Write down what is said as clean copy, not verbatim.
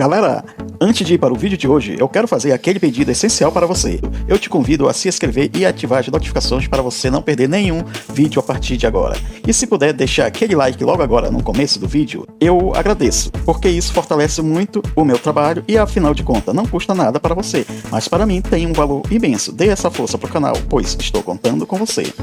Galera, antes de ir para o vídeo de hoje, eu quero fazer aquele pedido essencial para você. Eu te convido a se inscrever e ativar as notificações para você não perder nenhum vídeo a partir de agora. E se puder deixar aquele like logo agora no começo do vídeo, eu agradeço, porque isso fortalece muito o meu trabalho e afinal de contas não custa nada para você, mas para mim tem um valor imenso. Dê essa força pro canal, pois estou contando com você.